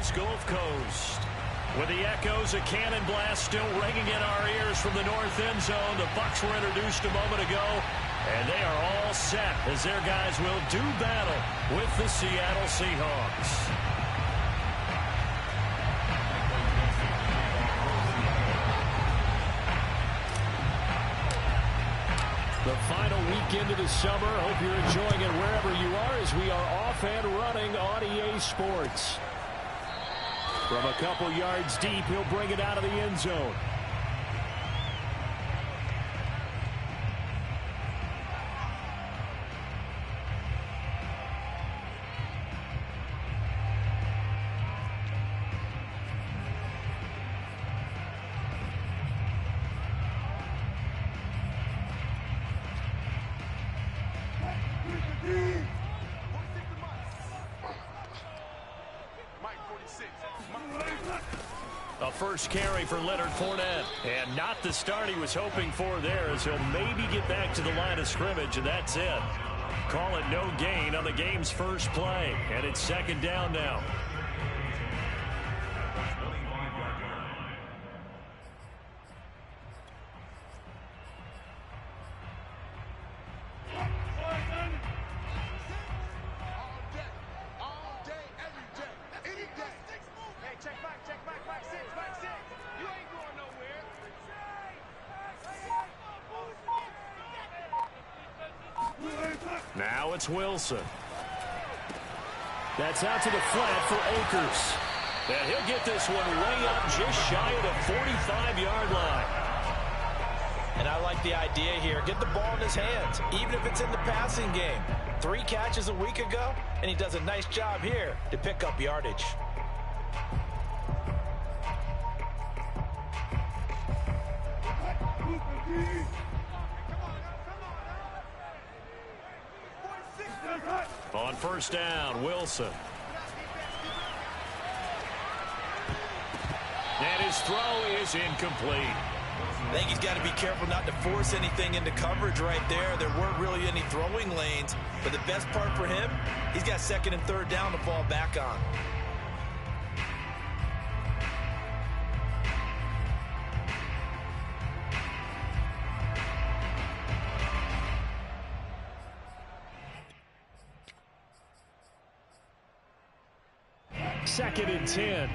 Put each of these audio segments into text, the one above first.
West Gulf Coast. With the echoes of cannon blast still ringing in our ears from the north end zone, the Bucs were introduced a moment ago, and they are all set as their guys will do battle with the Seattle Seahawks. The final weekend of the summer. Hope you're enjoying it wherever you are as we are off and running on EA Sports. From a couple yards deep, he'll bring it out of the end zone. A first carry for Leonard Fournette. And not the start he was hoping for there, as he'll maybe get back to the line of scrimmage, and that's it. Call it no gain on the game's first play. And it's second down now. Now it's Wilson. That's out to the flat for Akers. And he'll get this one way up just shy of the 45-yard line. And I like the idea here. Get the ball in his hands, even if it's in the passing game. 3 catches a week ago, and he does a nice job here to pick up yardage. On first down, Wilson. And his throw is incomplete. I think he's got to be careful not to force anything into coverage right there. There weren't really any throwing lanes. But the best part for him, he's got second and third down to fall back on. Second and 10.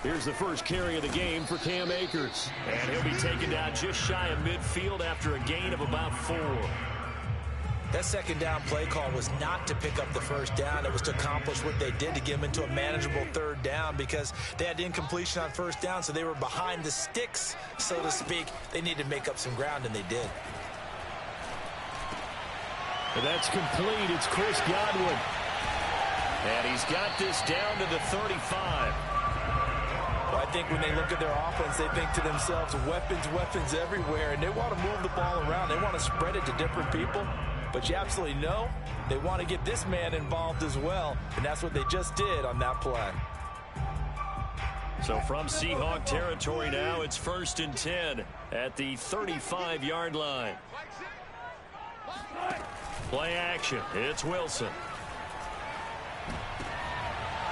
Here's the first carry of the game for Cam Akers. And he'll be taken down just shy of midfield after a gain of about 4. That second down play call was not to pick up the first down. It was to accomplish what they did to get them into a manageable third down because they had incompletion on first down, so they were behind the sticks, so to speak. They needed to make up some ground, and they did. And that's complete. It's Chris Godwin. And he's got this down to the 35. Well, I think when they look at their offense, they think to themselves, weapons everywhere, and they want to move the ball around. They want to spread it to different people. But you absolutely know they want to get this man involved as well, and that's what they just did on that play. So from Seahawk territory now, it's first and 10 at the 35-yard line. Play action. It's Wilson.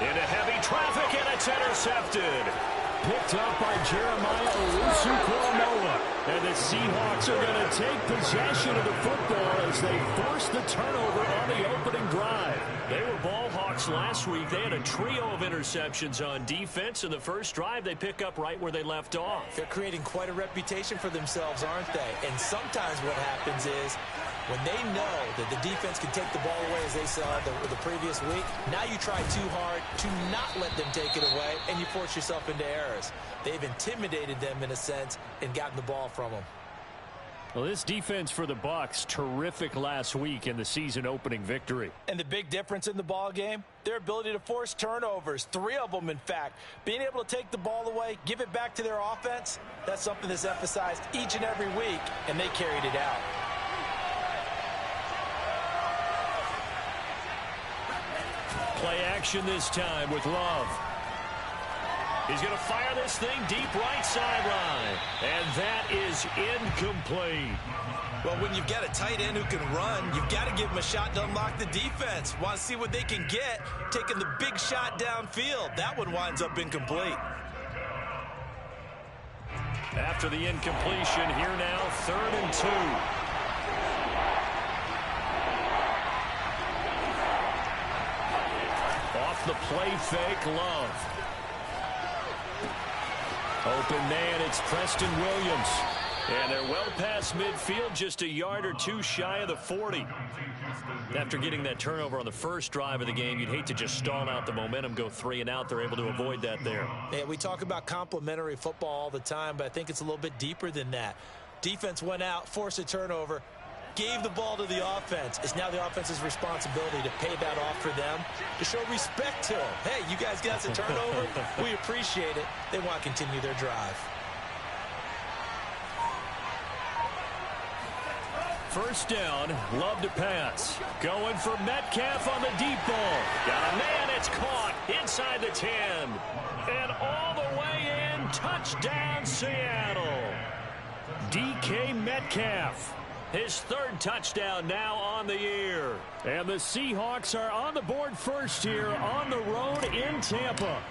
Into heavy traffic, and it's intercepted. Picked up by Jeremiah Owusu-Koramoah. And the Seahawks are going to take possession of the football as they force the turnover on the opening drive. They were ball hawks last week. They had a trio of interceptions on defense. In the first drive, they pick up right where they left off. They're creating quite a reputation for themselves, aren't they? And sometimes what happens is when they know that the defense can take the ball away, as they saw the previous week, now you try too hard to not let them take it away, and you force yourself into errors. They've intimidated them in a sense and gotten the ball from them. Well, this defense for the Bucs, terrific last week in the season-opening victory. And the big difference in the ball game, their ability to force turnovers, 3 of them, in fact. Being able to take the ball away, give it back to their offense, that's something that's emphasized each and every week, and they carried it out. Play action this time with Love. He's going to fire this thing deep right sideline. And that is incomplete. Well, when you've got a tight end who can run, you've got to give him a shot to unlock the defense. Want to see what they can get, taking the big shot downfield. That one winds up incomplete. After the incompletion, here now, 3rd and 2. Off the play fake, Love. Open man, it's Preston Williams. And they're well past midfield, just a yard or two shy of the 40. After getting that turnover on the first drive of the game, you'd hate to just stall out the momentum, go 3 and out. They're able to avoid that there. Yeah, we talk about complementary football all the time, but I think it's a little bit deeper than that. Defense went out, forced a turnover, gave the ball to the offense. It's now the offense's responsibility to pay that off for them, to show respect to them. Hey, you guys got the turnover. We appreciate it. They want to continue their drive. First down, Love to pass. Going for Metcalf on the deep ball. Got a man, it's caught inside the 10. And all the way in, touchdown Seattle. DK Metcalf, his 3rd touchdown now on the year. And the Seahawks are on the board first here on the road in Tampa.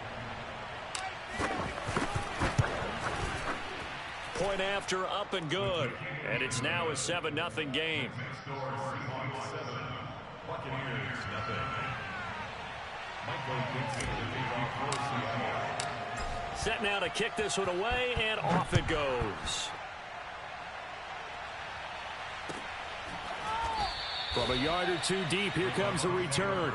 Point after, up and good. And it's now a 7-0 game. Set now to kick this one away, and off it goes. From a yard or two deep, here comes a return.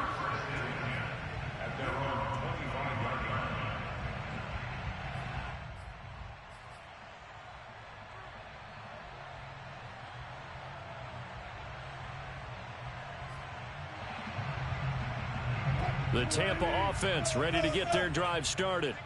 The Tampa offense ready to get their drive started.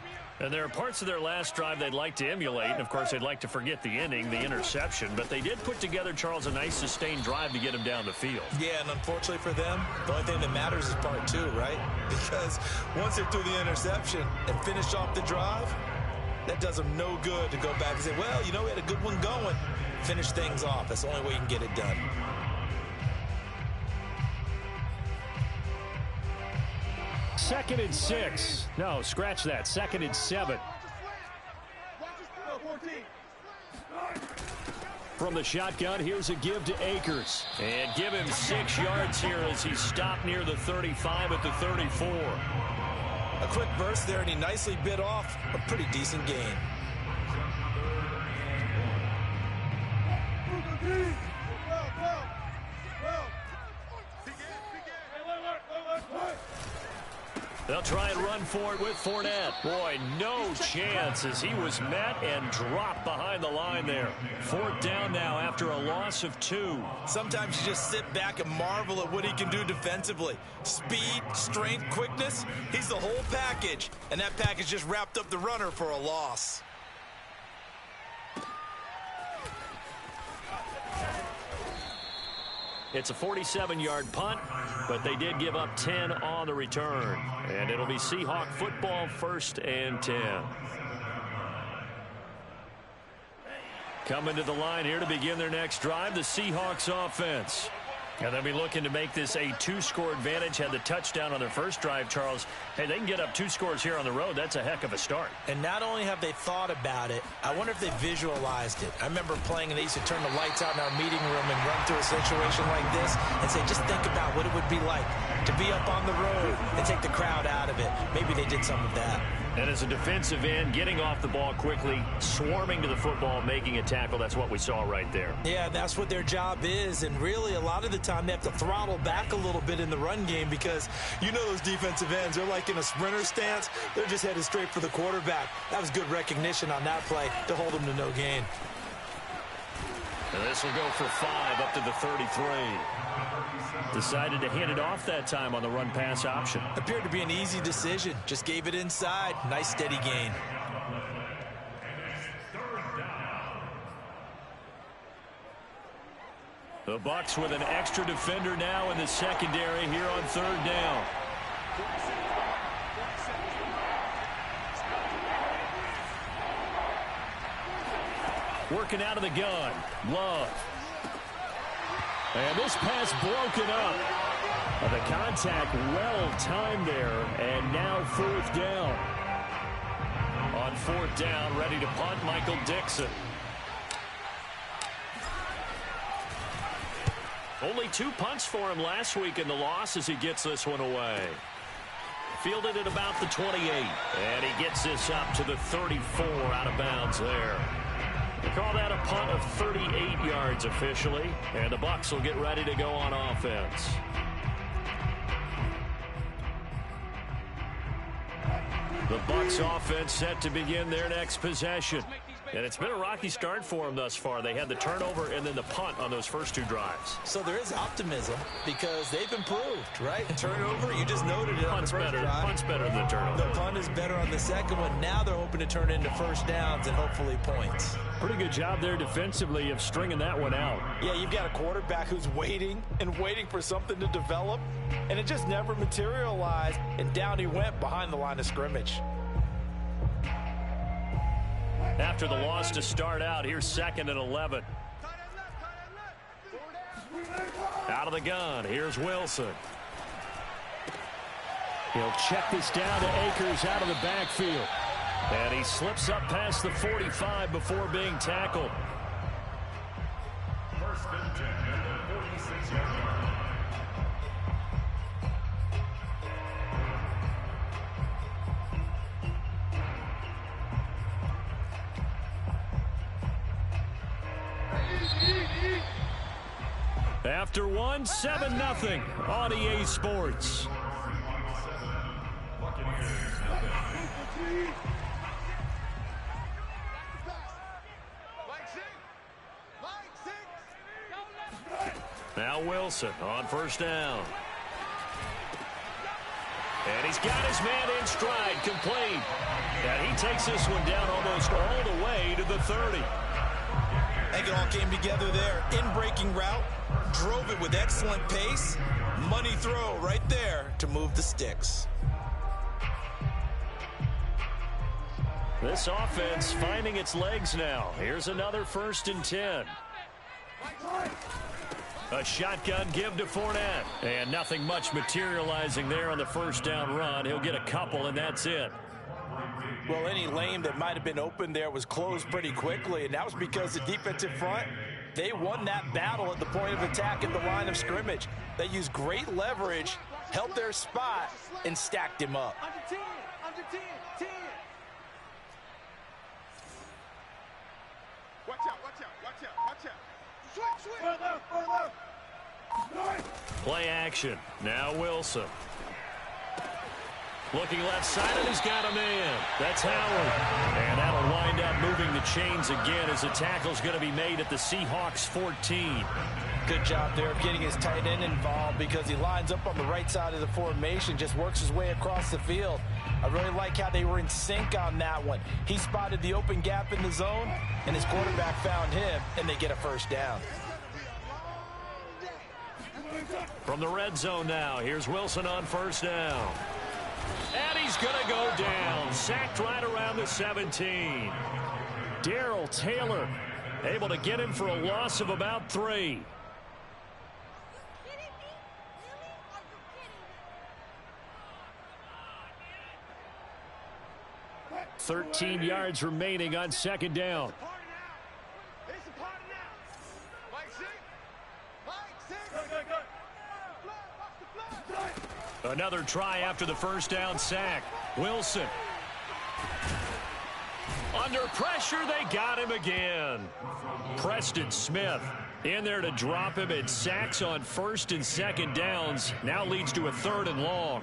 And there are parts of their last drive they'd like to emulate. And, of course, they'd like to forget the ending, the interception. But they did put together, Charles, a nice sustained drive to get him down the field. Yeah, and unfortunately for them, the only thing that matters is part 2, right? Because once they threw the interception and finished off the drive, that does them no good to go back and say, well, you know, we had a good one going. Finish things off. That's the only way you can get it done. Second and 6. No, scratch that. 2nd and 7. From the shotgun, here's a give to Akers. And give him 6 yards here as he stopped near the 35 at the 34. A quick burst there, and he nicely bit off a pretty decent gain. They'll try and run for it with Fournette. Boy, no chance as he was met and dropped behind the line there. 4th down now after a loss of 2. Sometimes you just sit back and marvel at what he can do defensively. Speed, strength, quickness, he's the whole package. And that package just wrapped up the runner for a loss. It's a 47-yard punt, but they did give up 10 on the return. And it'll be Seahawk football, 1st and 10. Coming to the line here to begin their next drive, the Seahawks offense. And they'll be looking to make this a 2-score advantage. Had the touchdown on their first drive, Charles. Hey, they can get up 2 scores here on the road. That's a heck of a start. And not only have they thought about it, I wonder if they visualized it. I remember playing, and they used to turn the lights out in our meeting room and run through a situation like this and say, just think about what it would be like to be up on the road and take the crowd out of it. Maybe they did some of that. And as a defensive end, getting off the ball quickly, swarming to the football, making a tackle, that's what we saw right there. Yeah, that's what their job is. And really, a lot of the time, they have to throttle back a little bit in the run game because you know those defensive ends, they're like in a sprinter stance. They're just headed straight for the quarterback. That was good recognition on that play to hold them to no gain. And this will go for 5 up to the 33. Decided to hand it off that time on the run-pass option. Appeared to be an easy decision. Just gave it inside. Nice steady gain. The Bucs with an extra defender now in the secondary here on 3rd down. Working out of the gun. Love. And this pass broken up. The contact well timed there. And now fourth down. On fourth down, ready to punt, Michael Dixon. Only 2 punts for him last week in the loss as he gets this one away. Fielded at about the 28. And he gets this up to the 34 out of bounds there. They call that a punt of 38 yards officially. And the Bucs will get ready to go on offense. The Bucs offense set to begin their next possession. And it's been a rocky start for them thus far. They had the turnover and then the punt on those first 2 drives. So there is optimism because they've improved, right? Turnover, you just noted it. Punt's better. Punt's better than the turnover. The punt is better on the second one. Now they're hoping to turn it into first downs and hopefully points. Pretty good job there defensively of stringing that one out. Yeah, you've got a quarterback who's waiting and waiting for something to develop, and it just never materialized, and down he went behind the line of scrimmage. After the loss to start out, here's 2nd and 11. Out of the gun, here's Wilson. He'll check this down to Akers out of the backfield. And he slips up past the 45 before being tackled. First and 10 at the 46-yard line. After one, 7-0 on EA Sports. Now Wilson on first down. And he's got his man in stride, complete. And he takes this one down almost all the way to the 30. I think it all came together there. In-breaking route, drove it with excellent pace. Money throw right there to move the sticks. This offense finding its legs now. Here's another 1st and 10. A shotgun give to Fournette. And nothing much materializing there on the first down run. He'll get a couple, and that's it. Well, any lane that might have been open there was closed pretty quickly, and that was because the defensive front, they won that battle at the point of attack at the line of scrimmage. They used great leverage, held their spot, and stacked him up. Under 10. Watch out. Play action. Now Wilson. Looking left side, and he's got a man. That's Howard. And that'll wind up moving the chains again as the tackle's going to be made at the Seahawks 14. Good job there of getting his tight end involved because he lines up on the right side of the formation, just works his way across the field. I really like how they were in sync on that one. He spotted the open gap in the zone, and his quarterback found him, and they get a first down. From the red zone now, here's Wilson on first down. And he's going to go down. Sacked right around the 17. Darrell Taylor able to get him for a loss of about 3. $13 yards remaining on second down. Another try after the first down sack. Wilson. Under pressure, they got him again. Preston Smith in there to drop him, and sacks on first and second downs. Now leads to a 3rd and long.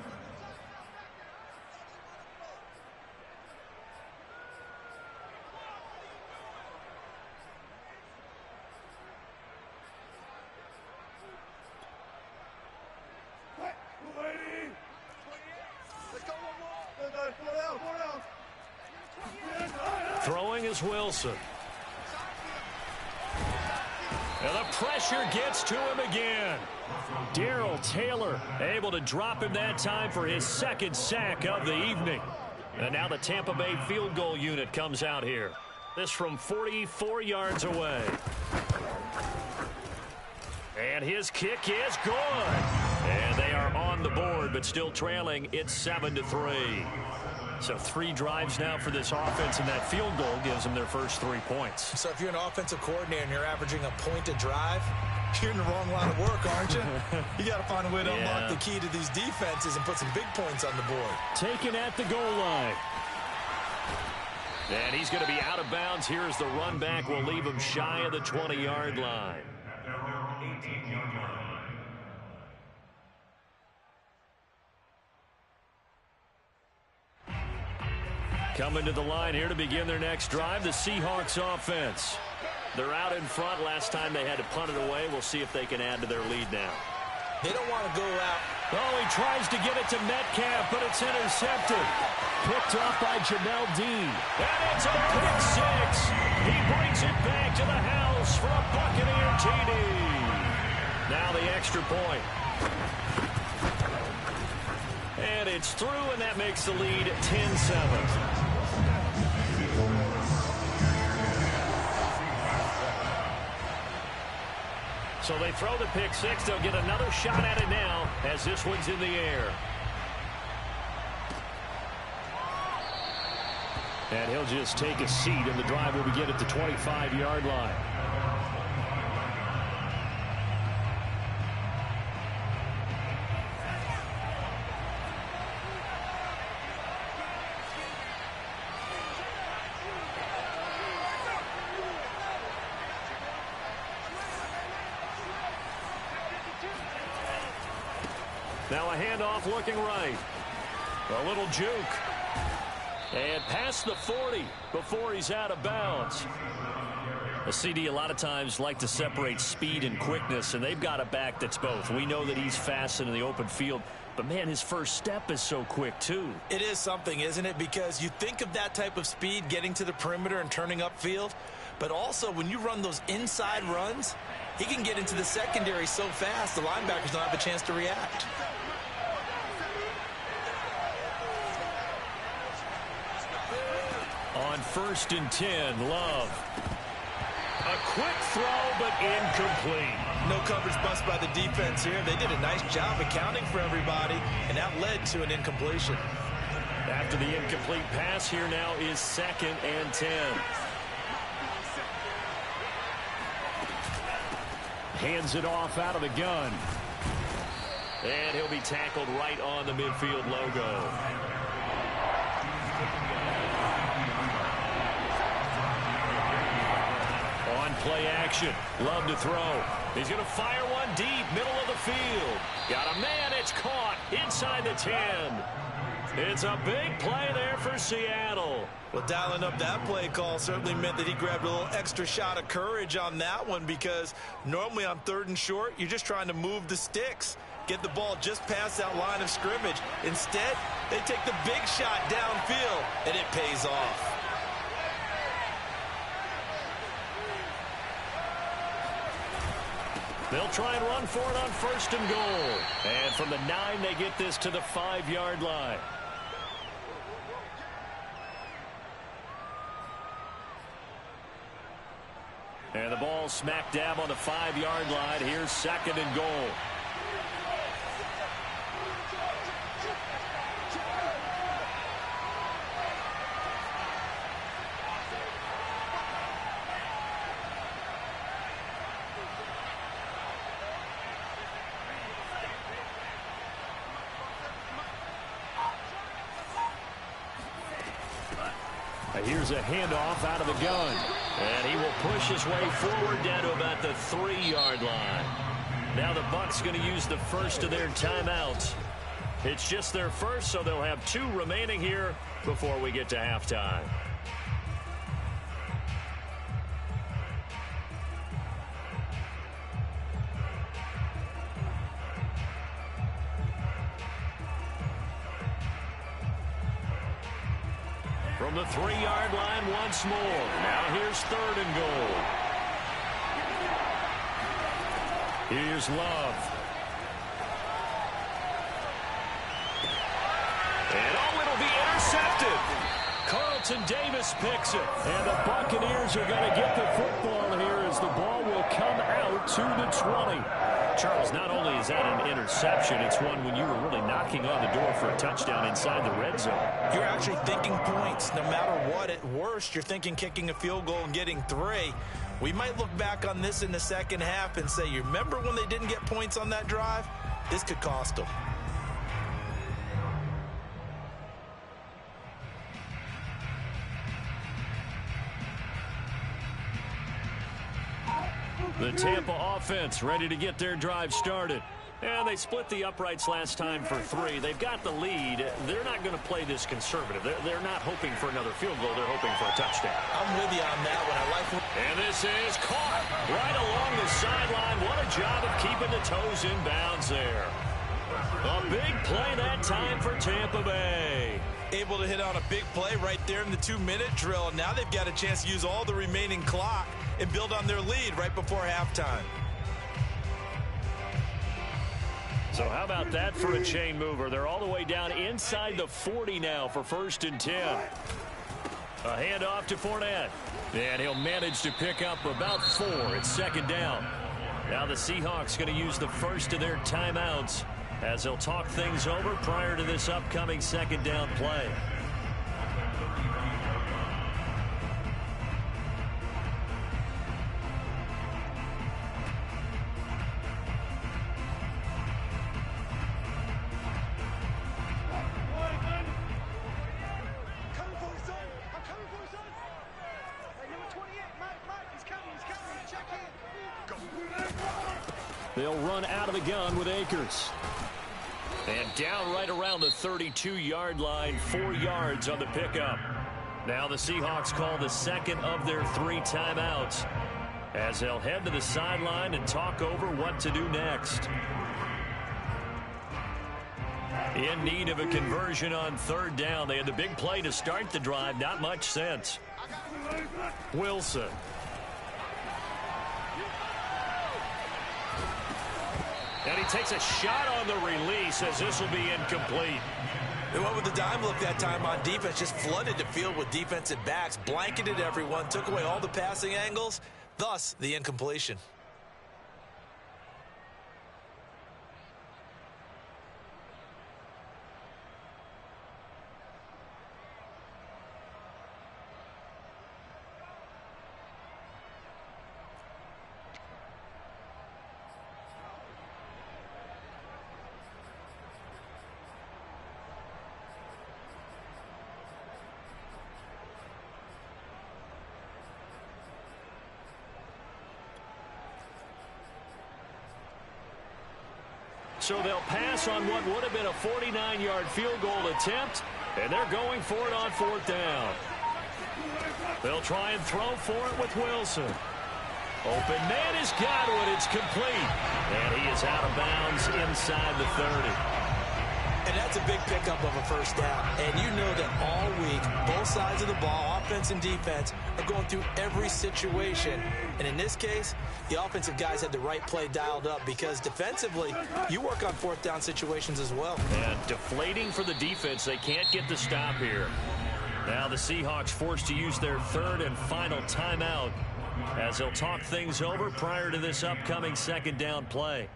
Throwing is Wilson. And the pressure gets to him again. Darrell Taylor able to drop him that time for his 2nd sack of the evening. And now the Tampa Bay field goal unit comes out here. This from 44 yards away. And his kick is good. And they are on the board, but still trailing. It's 7-3. So 3 drives now for this offense, and that field goal gives them their first 3 points. So if you're an offensive coordinator and you're averaging a point a drive, you're in the wrong line of work, aren't you? You got to find a way to unlock the key to these defenses and put some big points on the board. Taken at the goal line. And he's going to be out of bounds. Here's the run back. We'll leave him shy of the 20-yard line. Coming to the line here to begin their next drive, the Seahawks offense. They're out in front. Last time they had to punt it away. We'll see if they can add to their lead now. They don't want to go out. Oh, he tries to get it to Metcalf, but it's intercepted. Picked off by Jamel Dean. And it's a pick six. He brings it back to the house for a Buccaneer TD. Now the extra point. And it's through, and that makes the lead 10-7. So they throw the pick six. They'll get another shot at it now as this one's in the air. And he'll just take a seat, and the drive will begin at the 25-yard line. Now a handoff looking right. A little juke. And past the 40 before he's out of bounds. A CD a lot of times like to separate speed and quickness, and they've got a back that's both. We know that he's fast in the open field, but man, his first step is so quick too. It is something, isn't it? Because you think of that type of speed getting to the perimeter and turning upfield, but also when you run those inside runs, he can get into the secondary so fast the linebackers don't have a chance to react. On 1st and 10, Love. A quick throw, but incomplete. No coverage bust by the defense here. They did a nice job accounting for everybody, and that led to an incompletion. After the incomplete pass, here now is 2nd and 10. Hands it off out of the gun. And he'll be tackled right on the midfield logo. On play action. Love to throw. He's going to fire one deep, middle of the field. Got a man. It's caught inside the 10. It's a big play there for Seattle. Well, dialing up that play call certainly meant that he grabbed a little extra shot of courage on that one, because normally on 3rd and short, you're just trying to move the sticks, get the ball just past that line of scrimmage. Instead, they take the big shot downfield, and it pays off. They'll try and run for it on 1st and goal. And from the 9, they get this to the 5-yard line. And the ball smack dab on the 5-yard line. Here's 2nd and goal. Here's a handoff out of the gun. And he will push his way forward down to about the 3-yard line. Now the Bucs going to use the first of their timeouts. It's just their first, so they'll have 2 remaining here before we get to halftime. From the 3-yard line once more. Now here's 3rd and goal. Here's Love. And oh, it'll be intercepted. Carlton Davis picks it. And the Buccaneers are going to get the football here as the ball will come out to the 20. Charles, not only is that an interception, it's one when you were really knocking on the door for a touchdown inside the red zone. You're actually thinking points. No matter what, at worst, you're thinking kicking a field goal and getting 3. We might look back on this in the second half and say, you remember when they didn't get points on that drive? This could cost them. The Tampa offense ready to get their drive started. And they split the uprights last time for 3. They've got the lead. They're not going to play this conservative. They're not hoping for another field goal. They're hoping for a touchdown. I'm with you on that one. I like what... And this is caught right along the sideline. What a job of keeping the toes in bounds there. A big play that time for Tampa Bay. Able to hit on a big play right there in the 2-minute drill. And now they've got a chance to use all the remaining clock and build on their lead right before halftime. So how about that for a chain mover? They're all the way down inside the 40 now for 1st and 10. A handoff to Fournette. And he'll manage to pick up about 4. It's 2nd down. Now the Seahawks going to use the first of their timeouts as they'll talk things over prior to this upcoming 2nd down play. They'll run out of the gun with Akers. And down right around the 32-yard line, 4 yards on the pickup. Now the Seahawks call the second of their 3 timeouts as they'll head to the sideline and talk over what to do next. In need of a conversion on 3rd down. They had the big play to start the drive. Not much sense. Wilson. And he takes a shot on the release as this will be incomplete. They went with the dime look that time on defense. Just flooded the field with defensive backs. Blanketed everyone. Took away all the passing angles. Thus, the incompletion. So they'll pass on what would have been a 49-yard field goal attempt, and they're going for it on 4th down. They'll try and throw for it with Wilson. Open man has got it. It's complete. And he is out of bounds inside the 30. And that's a big pickup of a 1st down. And you know that all week, both sides of the ball, offense and defense, are going through every situation. And in this case, the offensive guys had the right play dialed up because defensively, you work on 4th down situations as well. And deflating for the defense. They can't get the stop here. Now the Seahawks forced to use their 3rd and final timeout as they'll talk things over prior to this upcoming 2nd down play.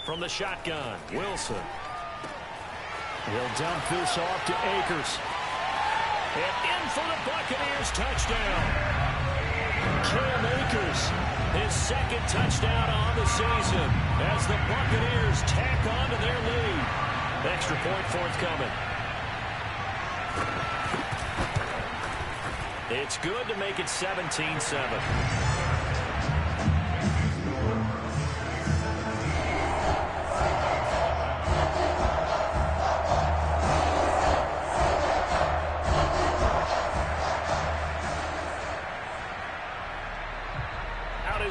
From the shotgun, Wilson. He'll dump this off to Akers. And in for the Buccaneers touchdown. Cam Akers, his 2nd touchdown on the season as the Buccaneers tack on to their lead. Extra point forthcoming. It's good to make it 17-7.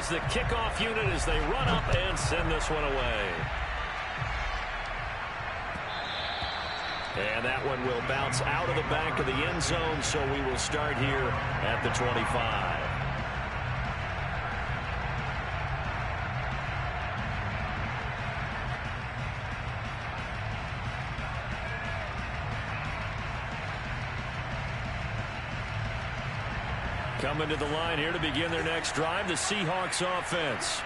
The kickoff unit as they run up and send this one away. And that one will bounce out of the back of the end zone, so we will start here at the 25. Coming to the line here to begin their next drive, the Seahawks offense.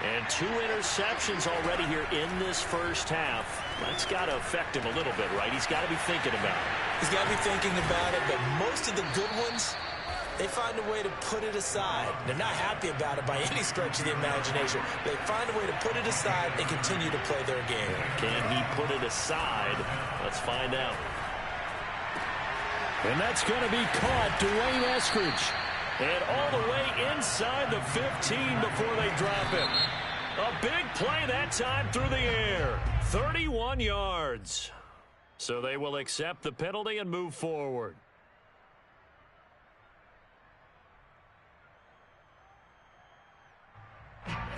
And 2 interceptions already here in this first half. That's got to affect him a little bit, right? He's got to be thinking about it. He's got to be thinking about it, but most of the good ones, they find a way to put it aside. They're not happy about it by any stretch of the imagination. They find a way to put it aside and continue to play their game. Can he put it aside? Let's find out. And that's going to be caught. Dwayne Eskridge. And all the way inside the 15 before they drop it. A big play that time through the air. 31 yards. So they will accept the penalty and move forward.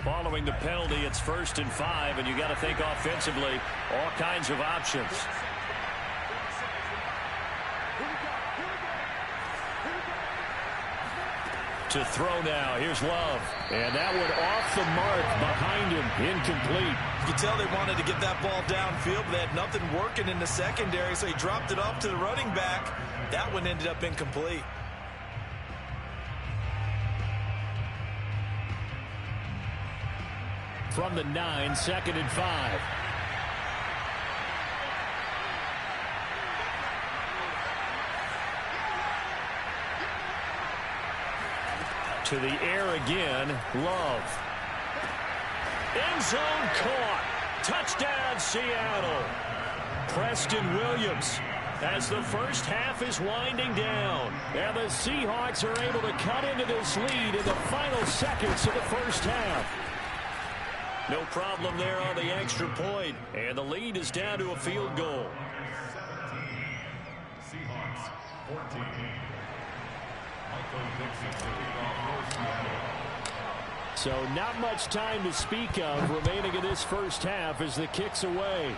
Following the penalty, it's 1st and 5, and you got to think offensively, all kinds of options. To throw now. Here's Love. And that one off the mark behind him. Incomplete. You could tell they wanted to get that ball downfield, but they had nothing working in the secondary, so he dropped it off to the running back. That one ended up incomplete. From the 9, 2nd and 5. To the air again, Love. End zone caught. Touchdown, Seattle. Preston Williams as the first half is winding down. And the Seahawks are able to cut into this lead in the final seconds of the first half. No problem there on the extra point. And the lead is down to a field goal. Seahawks 14. So not much time to speak of remaining in this first half as the kick's away.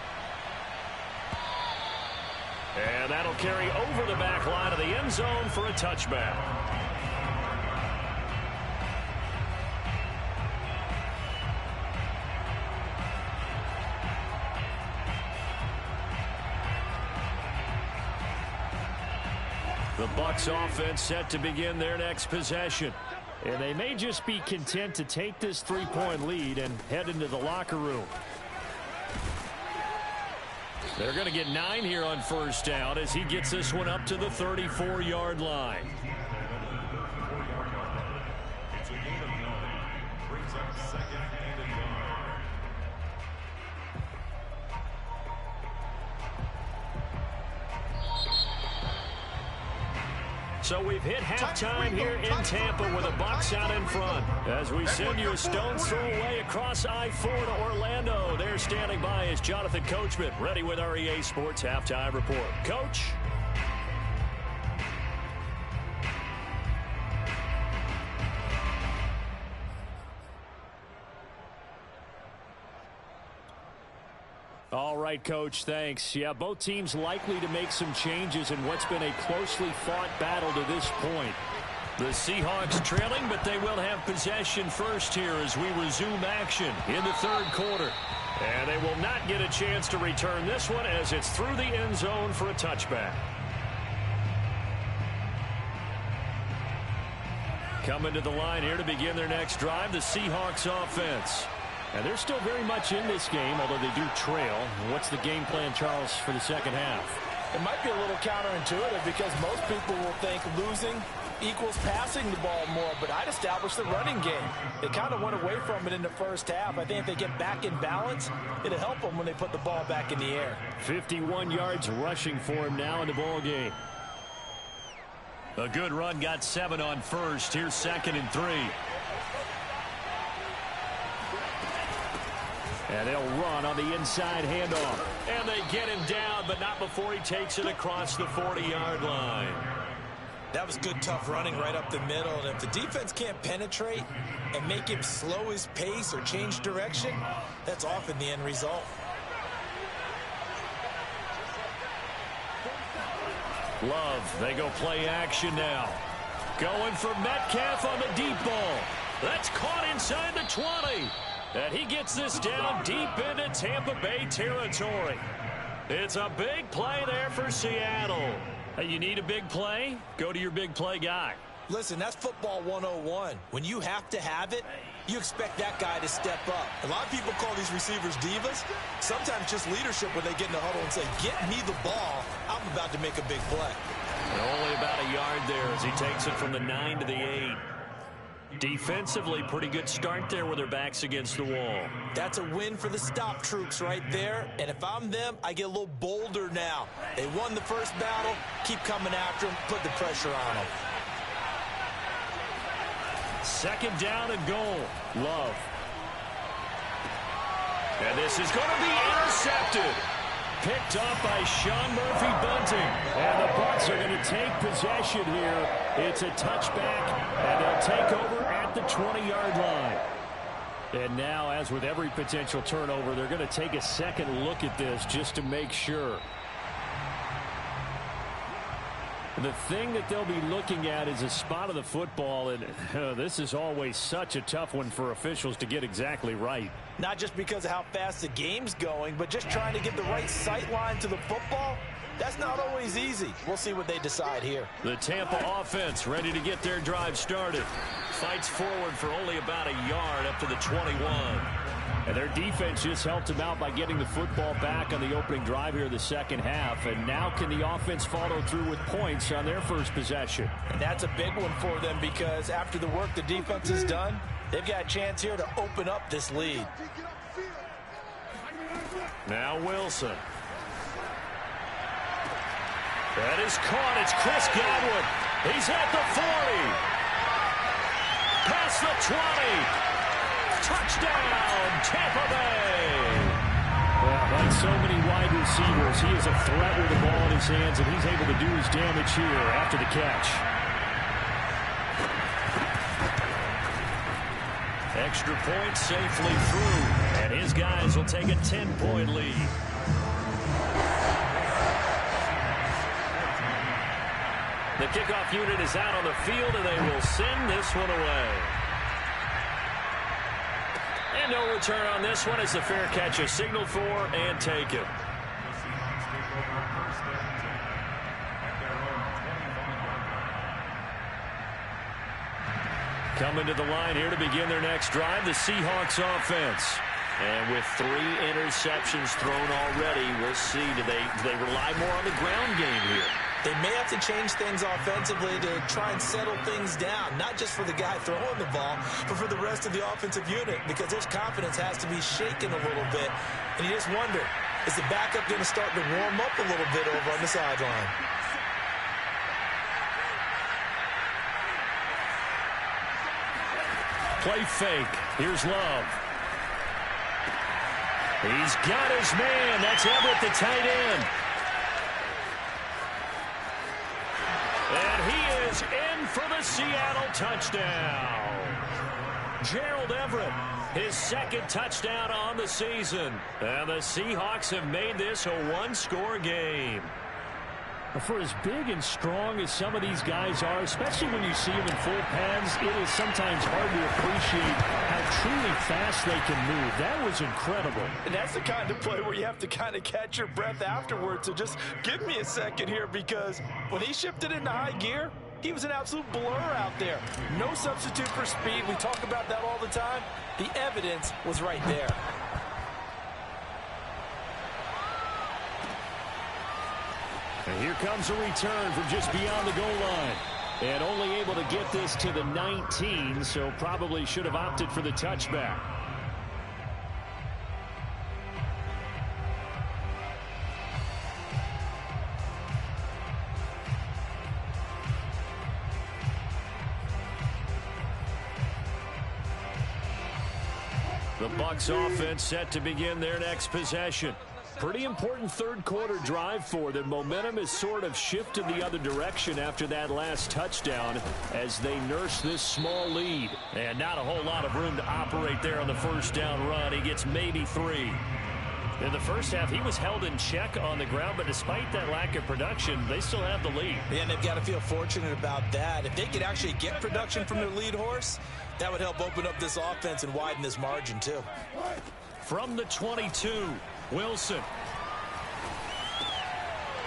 And that'll carry over the back line of the end zone for a touchback. The Bucs offense set to begin their next possession. And they may just be content to take this 3-point lead and head into the locker room. They're going to get 9 here on first down as he gets this one up to the 34-yard line. It's a gain of 9. Brings up 2nd and 9. So we've hit halftime here in Tampa with the Bucs out in front. As we send you a stone's throw away across I-4 to Orlando. There standing by is Jonathan Coachman, ready with our EA Sports Halftime Report. Coach? All right, Coach, thanks. Yeah, both teams likely to make some changes in what's been a closely fought battle to this point. The Seahawks trailing, but they will have possession first here as we resume action in the third quarter. And they will not get a chance to return this one as it's through the end zone for a touchback. Coming to the line here to begin their next drive, the Seahawks offense. And they're still very much in this game, although they do trail. What's the game plan, Charles, for the second half? It might be a little counterintuitive because most people will think losing equals passing the ball more, but I'd establish the running game. They kind of went away from it in the first half. I think if they get back in balance, it'll help them when they put the ball back in the air. 51 yards rushing for him now in the ball game. A good run, got 7 on first. Here's 2nd and 3. And they'll run on the inside handoff. And they get him down, but not before he takes it across the 40-yard line. That was good, tough running right up the middle. And if the defense can't penetrate and make him slow his pace or change direction, that's often the end result. Love, they go play action now. Going for Metcalf on the deep ball. That's caught inside the 20. And he gets this down deep into Tampa Bay territory. It's a big play there for Seattle. Hey, you need a big play? Go to your big play guy. Listen, that's football 101. When you have to have it, you expect that guy to step up. A lot of people call these receivers divas. Sometimes just leadership when they get in the huddle and say, get me the ball. I'm about to make a big play. And only about a yard there as he takes it from the 9 to the 8. Defensively, pretty good start there with their backs against the wall. That's a win for the stop troops right there. And if I'm them, I get a little bolder now. They won the first battle. Keep coming after them. Put the pressure on them. Second down and goal. Love. And this is going to be intercepted. Picked up by Sean Murphy-Bunting. And the Bucs are going to take possession here. It's a touchback, and they'll take over at the 20-yard line. And now, as with every potential turnover, they're going to take a second look at this just to make sure. The thing that they'll be looking at is a spot of the football, and this is always such a tough one for officials to get exactly right. Not just because of how fast the game's going, but just trying to get the right sight line to the football. That's not always easy. We'll see what they decide here. The Tampa offense ready to get their drive started. Fights forward for only about a yard up to the 21. And their defense just helped them out by getting the football back on the opening drive here in the second half. And now can the offense follow through with points on their first possession? And that's a big one for them because after the work the defense has done, they've got a chance here to open up this lead. Now Wilson. That is caught. It's Chris Godwin. He's at the 40. Past the 20. Touchdown, Tampa Bay. Well, like so many wide receivers, he is a threat with the ball in his hands, and he's able to do his damage here after the catch. Extra point safely through, and his guys will take a 10-point lead. The kickoff unit is out on the field, and they will send this one away. And no return on this one as the fair catch is signaled for and taken. Coming to the line here to begin their next drive, the Seahawks offense. And with 3 interceptions thrown already, we'll see, do they rely more on the ground game here? They may have to change things offensively to try and settle things down, not just for the guy throwing the ball, but for the rest of the offensive unit, because his confidence has to be shaken a little bit. And you just wonder, is the backup going to start to warm up a little bit over on the sideline? Play fake. Here's Love. He's got his man. That's Everett, the tight end. And he is in for the Seattle touchdown. Gerald Everett, his second touchdown on the season. And the Seahawks have made this a one-score game. For as big and strong as some of these guys are, especially when you see them in full pads, it is sometimes hard to appreciate how truly fast they can move. That was incredible. And that's the kind of play where you have to kind of catch your breath afterwards. So just give me a second here, because when he shifted into high gear, he was an absolute blur out there. No substitute for speed. We talk about that all the time. The evidence was right there. And here comes a return from just beyond the goal line. And only able to get this to the 19, so probably should have opted for the touchback. The Bucs offense set to begin their next possession. Pretty important third quarter drive for them. Momentum has sort of shifted the other direction after that last touchdown as they nurse this small lead. And not a whole lot of room to operate there on the first down run. He gets maybe 3. In the first half, he was held in check on the ground, but despite that lack of production, they still have the lead. Yeah, and they've got to feel fortunate about that. If they could actually get production from their lead horse, that would help open up this offense and widen this margin, too. From the 22, Wilson.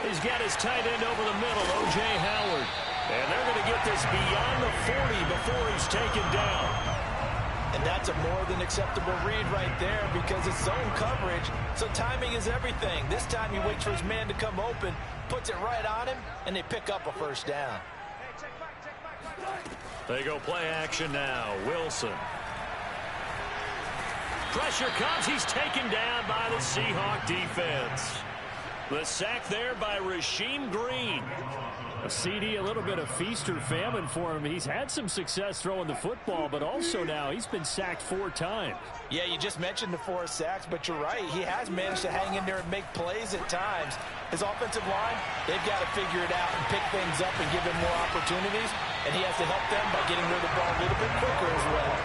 He's got his tight end over the middle, O.J. Howard. And they're going to get this beyond the 40 before he's taken down. And that's a more than acceptable read right there because it's zone coverage, so timing is everything. This time he waits for his man to come open, puts it right on him, and they pick up a first down. They go play action now. Wilson. Pressure comes. He's taken down by the Seahawk defense. The sack there by Rasheem Green. A CD, a little bit of feast or famine for him. He's had some success throwing the football, but also now he's been sacked 4 times. Yeah, you just mentioned the 4 sacks, but you're right. He has managed to hang in there and make plays at times. His offensive line, they've got to figure it out and pick things up and give him more opportunities, and he has to help them by getting rid of the ball a little bit quicker as well.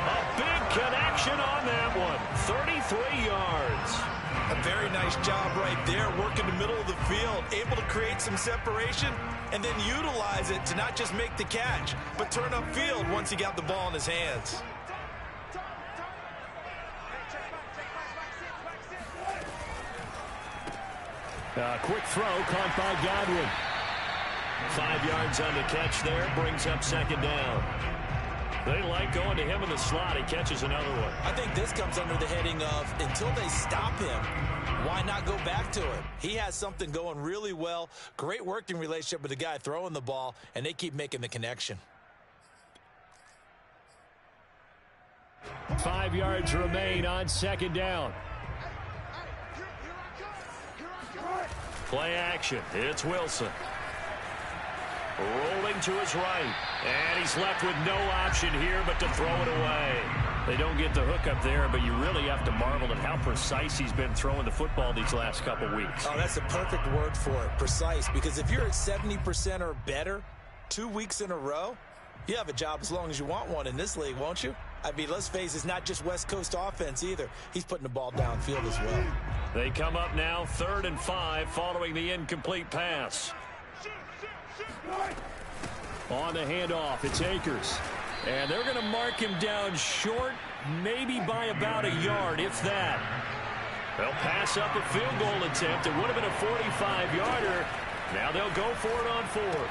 A big connection on that one. 33 yards. A very nice job right there, working the middle of the field, able to create some separation, and then utilize it to not just make the catch, but turn upfield once he got the ball in his hands. Quick throw caught by Godwin. 5 yards on the catch there, brings up second down. They like going to him in the slot. He catches another one. I think this comes under the heading of until they stop him, why not go back to him? He has something going really well. Great working relationship with the guy throwing the ball, and they keep making the connection. 5 yards remain on second down. Play action. It's Wilson. Rolling to his right. And he's left with no option here but to throw it away. They don't get the hook up there, but you really have to marvel at how precise he's been throwing the football these last couple weeks. Oh, that's the perfect word for it, precise. Because if you're at 70% or better 2 weeks in a row, you have a job as long as you want one in this league, won't you? I mean, let's face it, it's not just West Coast offense either. He's putting the ball downfield as well. They come up now 3rd and 5 following the incomplete pass. On the handoff, it's Akers. And they're going to mark him down short, maybe by about a yard, if that. They'll pass up a field goal attempt. It would have been a 45-yarder. Now they'll go for it on 4th.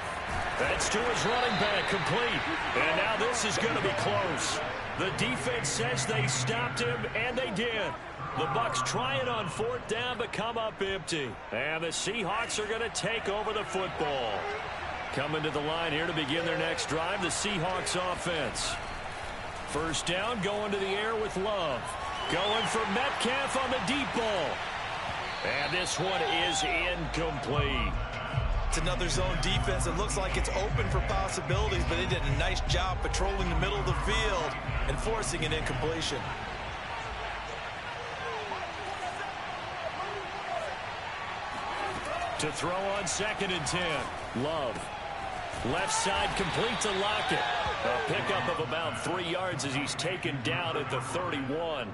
That's to his running back, complete. And now this is going to be close. The defense says they stopped him, and they did. The Bucs try it on 4th down, but come up empty. And the Seahawks are going to take over the football. Coming to the line here to begin their next drive, the Seahawks offense. First down, going to the air with Love. Going for Metcalf on the deep ball. And this one is incomplete. It's another zone defense. It looks like it's open for possibilities, but they did a nice job patrolling the middle of the field and forcing an incompletion. To throw on 2nd and 10. Love. Left side complete to Lockett. A pickup of about 3 yards as he's taken down at the 31.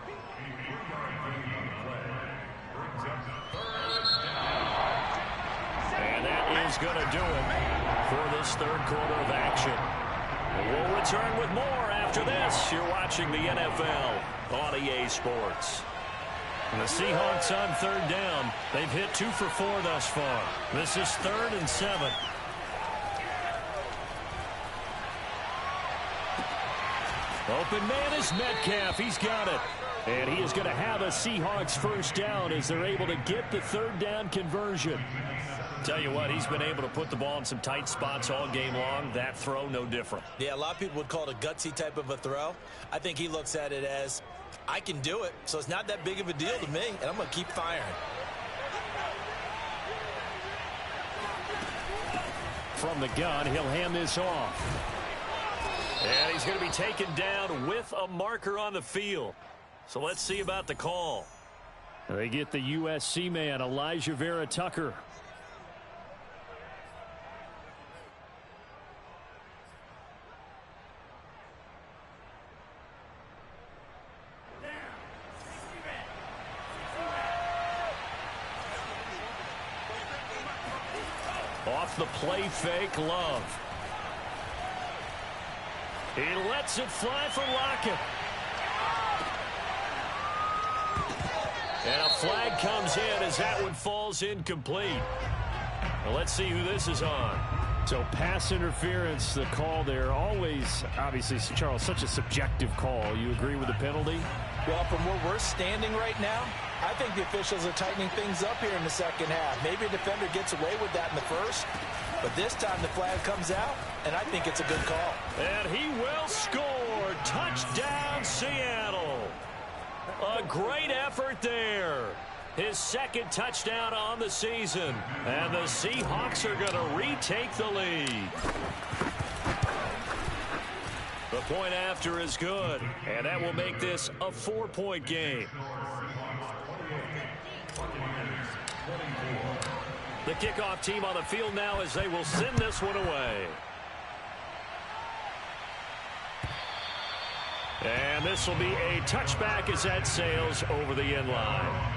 And that is going to do it for this 3rd quarter of action. We'll return with more after this. You're watching the NFL on EA Sports. And the Seahawks on 3rd down. They've hit 2 for 4 thus far. This is 3rd and 7. Open man is Metcalf. He's got it. And he is going to have a Seahawks first down as they're able to get the 3rd down conversion. Tell you what, he's been able to put the ball in some tight spots all game long. That throw, no different. Yeah, a lot of people would call it a gutsy type of a throw. I think he looks at it as, I can do it, so it's not that big of a deal to me, and I'm going to keep firing. From the gun, he'll hand this off. And he's going to be taken down with a marker on the field. So let's see about the call. They get the USC man, Elijah Vera Tucker. Off the play fake, Love. He lets it fly for Lockett. And a flag comes in as that one falls incomplete. Well, let's see who this is on. So pass interference, the call there. Always, obviously, Charles, such a subjective call. You agree with the penalty? Well, from where we're standing right now, I think the officials are tightening things up here in the second half. Maybe a defender gets away with that in the first, but this time the flag comes out, and I think it's a good call. And he will score. Touchdown, Seattle. A great effort there. His second touchdown on the season. And the Seahawks are going to retake the lead. The point after is good. And that will make this a 4-point game. The kickoff team on the field now as they will send this one away. And this will be a touchback as that sails over the end line.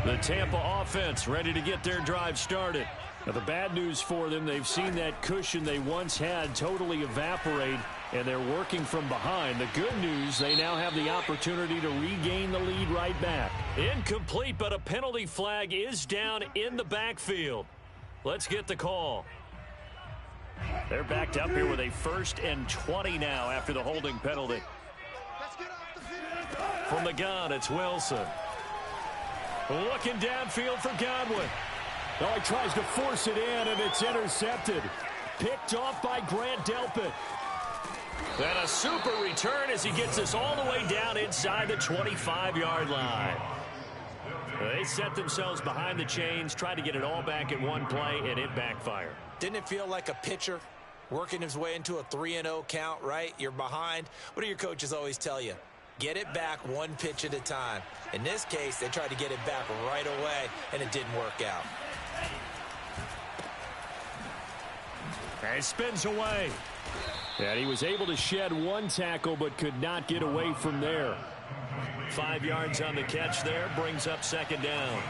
The Tampa offense ready to get their drive started. Now, the bad news for them, they've seen that cushion they once had totally evaporate, and they're working from behind. The good news, they now have the opportunity to regain the lead right back. Incomplete, but a penalty flag is down in the backfield. Let's get the call. They're backed up here with a 1st and 20 now after the holding penalty. From the gun, it's Wilson. Looking downfield for Godwin. Oh, he tries to force it in, and it's intercepted. Picked off by Grant Delpit. And a super return as he gets this all the way down inside the 25-yard line. They set themselves behind the chains, tried to get it all back in one play, and it backfired. Didn't it feel like a pitcher working his way into a 3-0 count, right? You're behind. What do your coaches always tell you? Get it back one pitch at a time. In this case, they tried to get it back right away, and it didn't work out. And he spins away. And he was able to shed one tackle, but could not get away from there. 5 yards on the catch there, brings up 2nd down.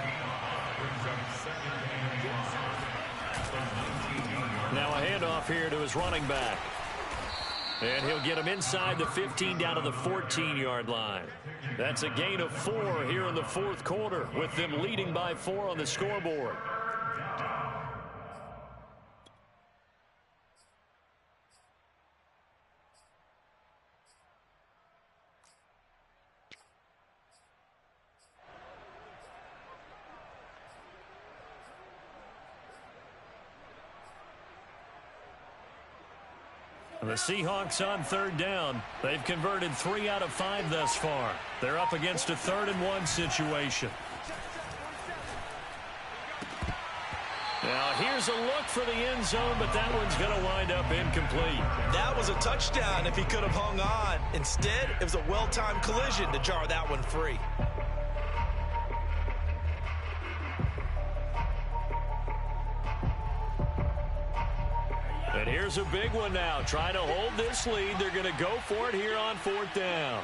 Now a handoff here to his running back. And he'll get him inside the 15 down to the 14-yard line. That's a gain of 4 here in the 4th quarter, with them leading by 4 on the scoreboard. The Seahawks on 3rd down. They've converted 3 out of 5 thus far. They're up against a 3rd and 1 situation. Now here's a look for the end zone, but that one's going to wind up incomplete. That was a touchdown if he could have hung on. Instead, it was a well-timed collision to jar that one free. And here's a big one now. Trying to hold this lead. They're going to go for it here on 4th down.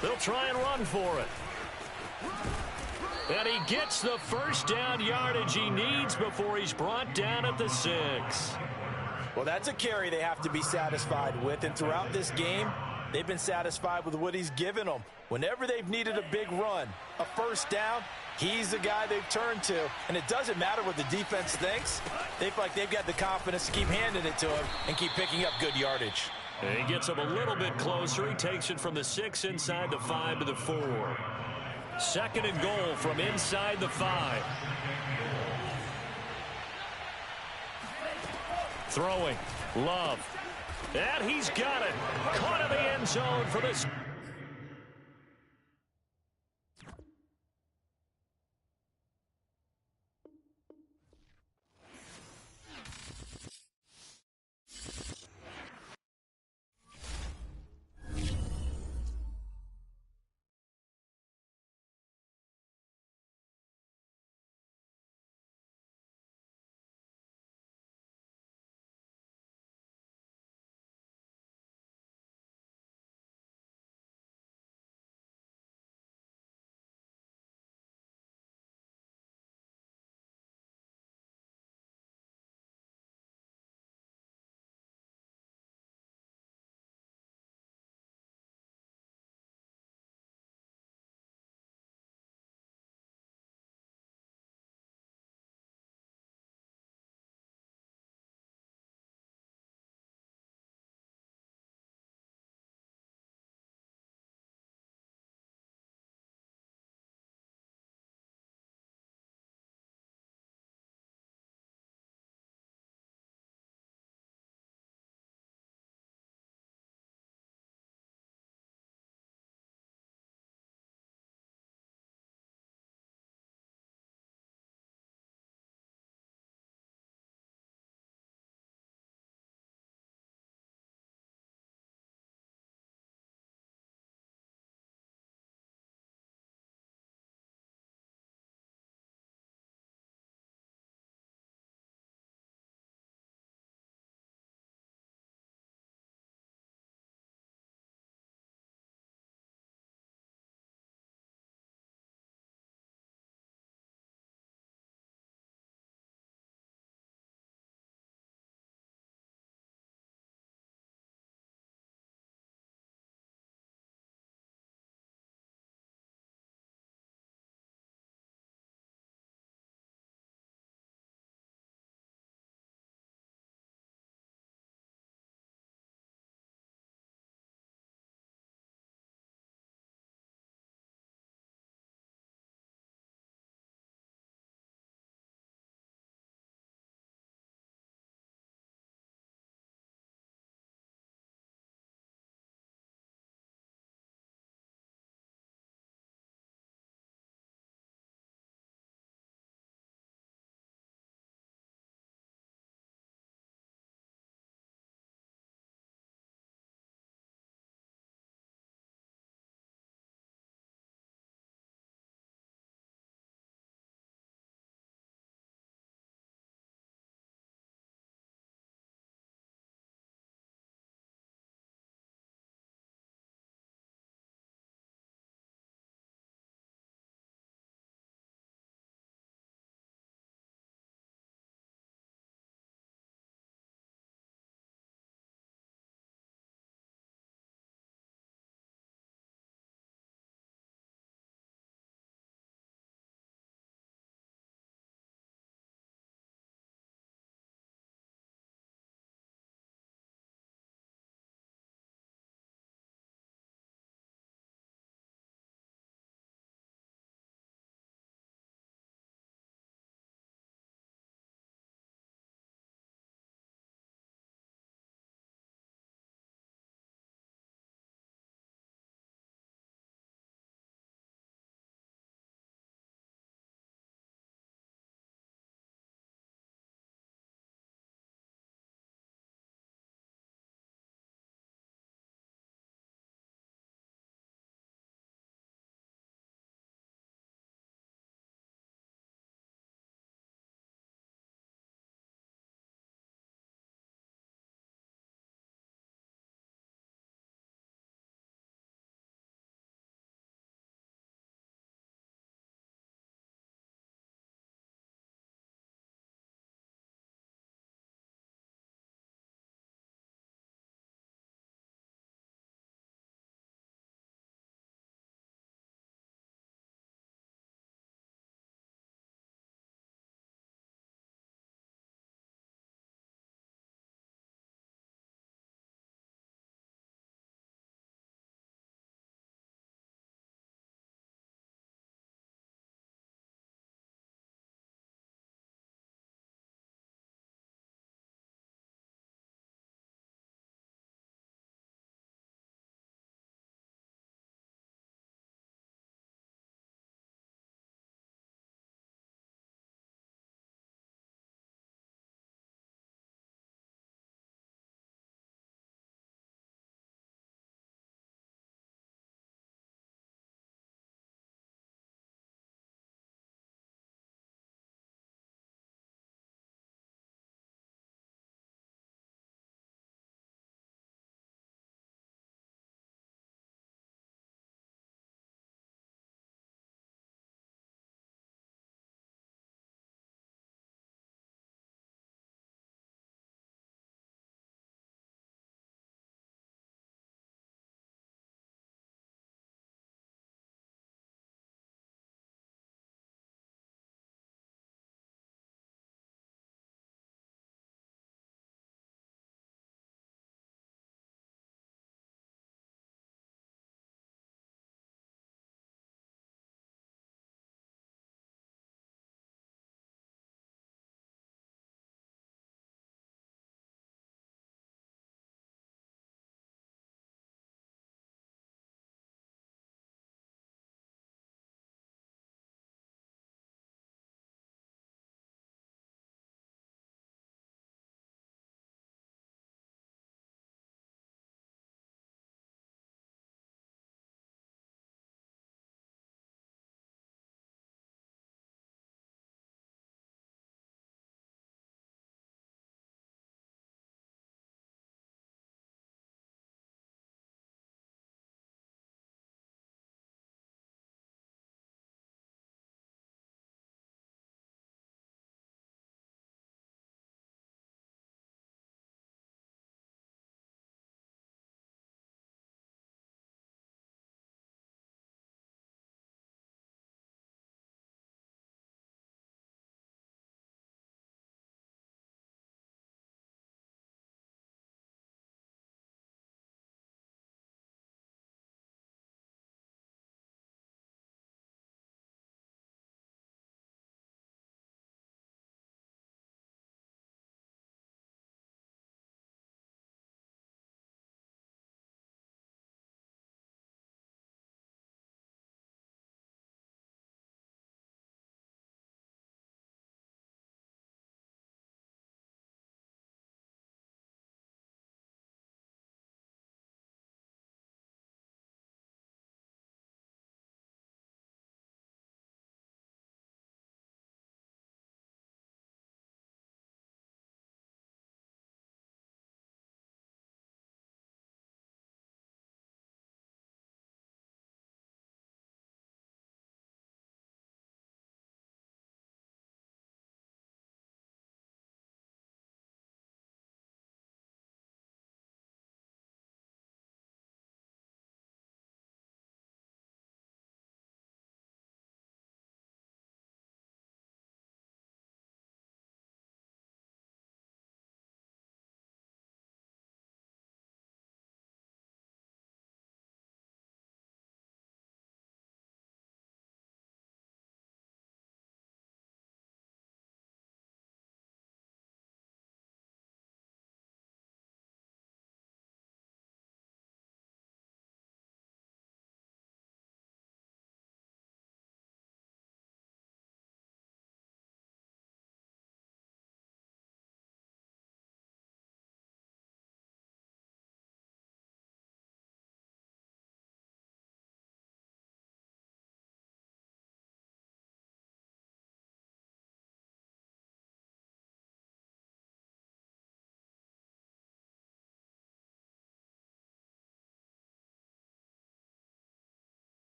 They'll try and run for it. And he gets the 1st down yardage he needs before he's brought down at the 6. Well, that's a carry they have to be satisfied with. And throughout this game, they've been satisfied with what he's given them. Whenever they've needed a big run, a 1st down, he's the guy they've turned to. And it doesn't matter what the defense thinks. They feel like they've got the confidence to keep handing it to him and keep picking up good yardage. And he gets him a little bit closer. He takes it from the 6 inside the 5 to the 4. 2nd and goal from inside the 5. Throwing. Love. And he's got it. Caught in the end zone for this.